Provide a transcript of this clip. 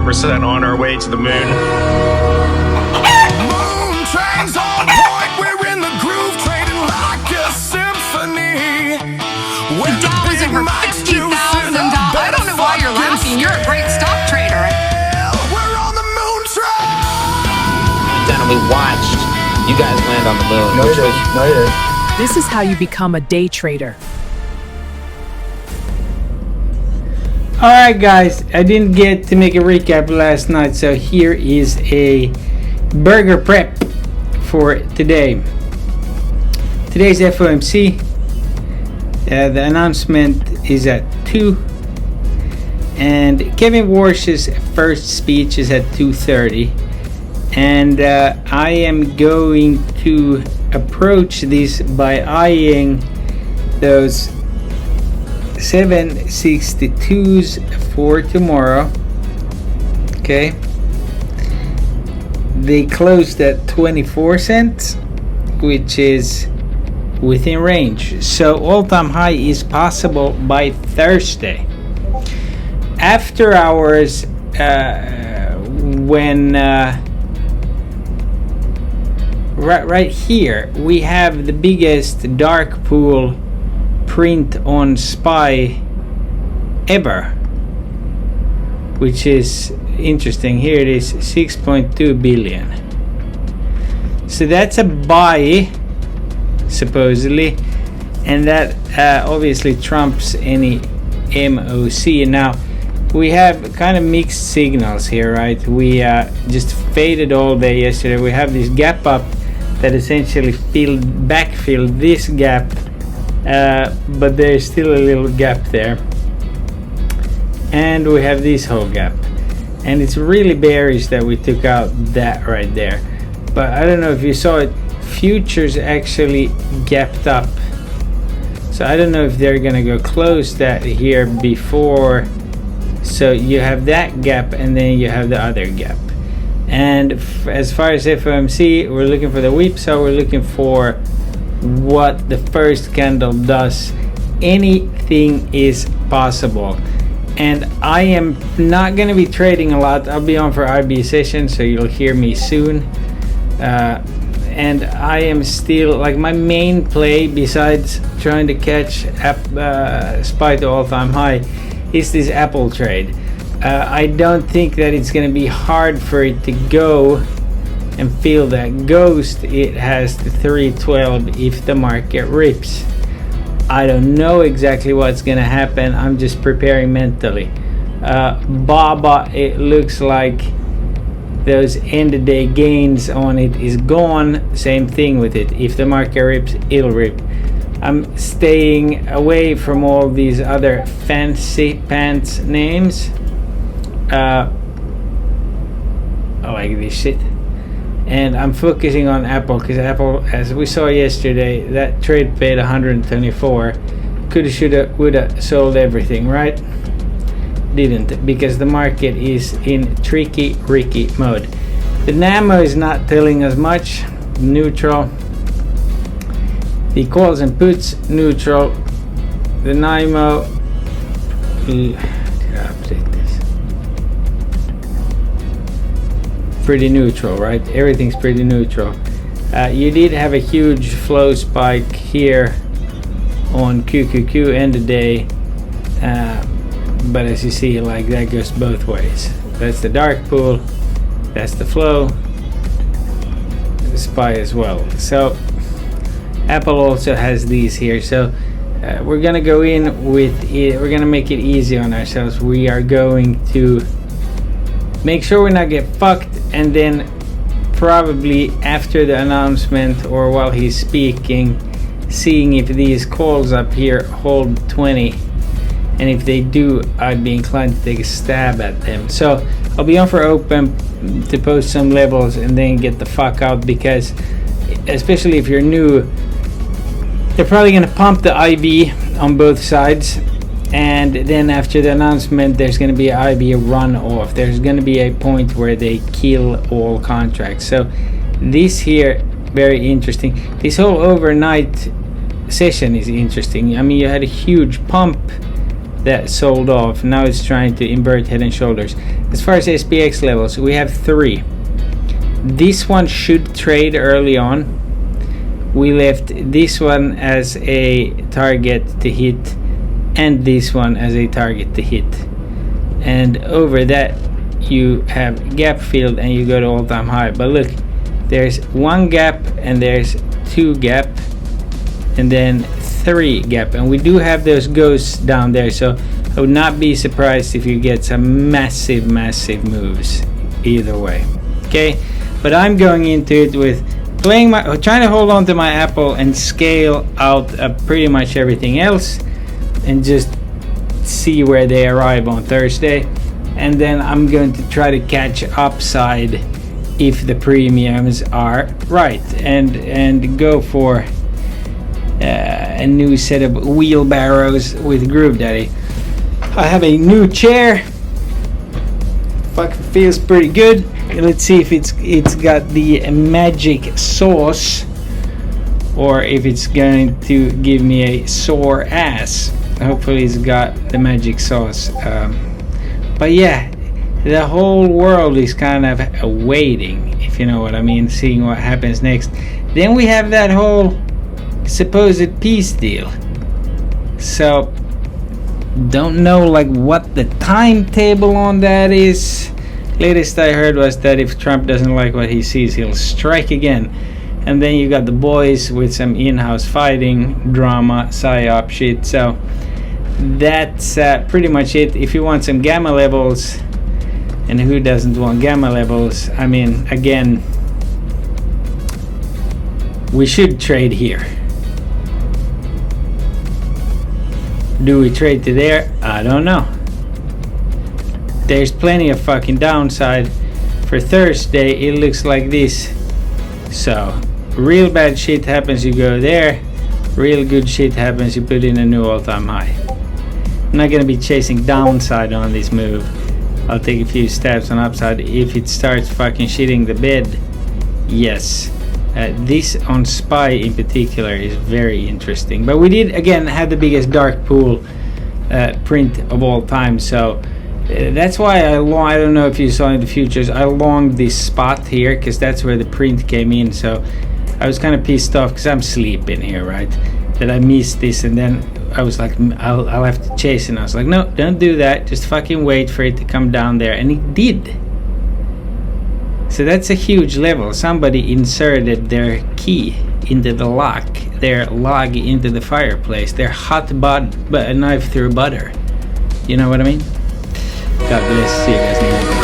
100% on our way to the moon. Moontrain's on point, we're in the groove, trading like a symphony. The Dow is over $50,000. I don't know why you're laughing. You're a great stock trader. We're on the moon train. Then we watched you guys land on the moon. No, it is. No, it is. This is how you become a day trader. Alright guys, I didn't get to make a recap last night, so here is a burger prep for today. Today's FOMC, the announcement is at 2, and Kevin Warsh's first speech is at 2:30, and I am going to approach this by eyeing those 762s for tomorrow. Okay, they closed at 24 cents, which is within range, so all-time high is possible by Thursday. After hours, when right here we have the biggest dark pool print on SPY ever, which is interesting. Here it is, 6.2 billion. So that's a buy supposedly, and that obviously trumps any MOC. Now we have kind of mixed signals here, right? We just faded all day yesterday. We have this gap up that essentially backfilled this gap, but there's still a little gap there, and we have this whole gap, and it's really bearish that we took out that right there. But I don't know if you saw it, futures actually gapped up, so I don't know if they're gonna go close that here before. So you have that gap, and then you have the other gap. And as far as FOMC, we're looking for the whipsaw. We're looking for what the first candle does. Anything is possible, and I am not going to be trading a lot. I'll be on for IB session, so you'll hear me soon. And I am still, like, my main play besides trying to catch SPY to all-time high is this Apple trade. I don't think that it's going to be hard for it to go and feel that ghost. It has the 312 if the market rips. I don't know exactly what's going to happen. I'm just preparing mentally. BABA, it looks like those end of day gains on it is gone. Same thing with it. If the market rips, it'll rip. I'm staying away from all these other fancy pants names. I like this shit, and I'm focusing on Apple, because Apple, as we saw yesterday, that trade paid 124. Coulda, shoulda, woulda sold everything, right? Didn't, because the market is in tricky Ricky mode. The NAMO is not telling us much. Neutral. The calls and puts neutral. The NIMO, pretty neutral, right? Everything's pretty neutral. You did have a huge flow spike here on QQQ end of day, but as you see, like, that goes both ways. That's the dark pool, that's the flow, the SPY as well. So Apple also has these here, so we're gonna go in with it. We're gonna make it easy on ourselves. We are going to make sure we not get fucked, and then probably after the announcement or while he's speaking, seeing if these calls up here hold 20, and if they do, I'd be inclined to take a stab at them. So I'll be on for open to post some levels and then get the fuck out, because especially if you're new, they're probably gonna pump the IB on both sides, and then after the announcement there's going to be an IB run off. There's going to be a point where they kill all contracts. So this here, very interesting. This whole overnight session is interesting. I mean, you had a huge pump that sold off. Now it's trying to invert Head and Shoulders. As far as SPX levels, we have 3. This one should trade early on. We left this one as a target to hit, and this one as a target to hit. And over that, you have gap filled and you go to all-time high. But look, there's 1 gap and there's 2 gap and then 3 gap, and we do have those ghosts down there, so I would not be surprised if you get some massive moves either way. Okay, but I'm going into it with trying to hold on to my apple and scale out pretty much everything else and just see where they arrive on Thursday, and then I'm going to try to catch upside if the premiums are right, and go for a new set of wheelbarrows with Groove Daddy. I have a new chair. Fucking feels pretty good. Let's see if it's got the magic sauce or if it's going to give me a sore ass. Hopefully it's got the magic sauce. But yeah, the whole world is kind of waiting, if you know what I mean, seeing what happens next. Then we have that whole supposed peace deal. So don't know like what the timetable on that is. Latest I heard was that if Trump doesn't like what he sees, he'll strike again. And then you got the boys with some in-house fighting drama, psyop shit. So that's pretty much it. If you want some gamma levels, and who doesn't want gamma levels? I mean, again, we should trade here. Do we trade to there? I don't know. There's plenty of fucking downside. For Thursday, it looks like this. So, real bad shit happens, you go there. Real good shit happens, you put in a new all-time high. I'm not gonna be chasing downside on this move. I'll take a few steps on upside if it starts fucking shitting the bed. Yes. This on SPY in particular is very interesting. But we did again have the biggest dark pool print of all time. So that's why I don't know if you saw in the futures, I longed this spot here because that's where the print came in. So I was kind of pissed off because I'm sleeping here, right? That I missed this, and then I was like, I'll have to chase, and I was like, no, don't do that. Just fucking wait for it to come down there, and it did. So that's a huge level. Somebody inserted their key into the lock, their log into the fireplace, their hot knife through butter. You know what I mean? God bless. See you guys later.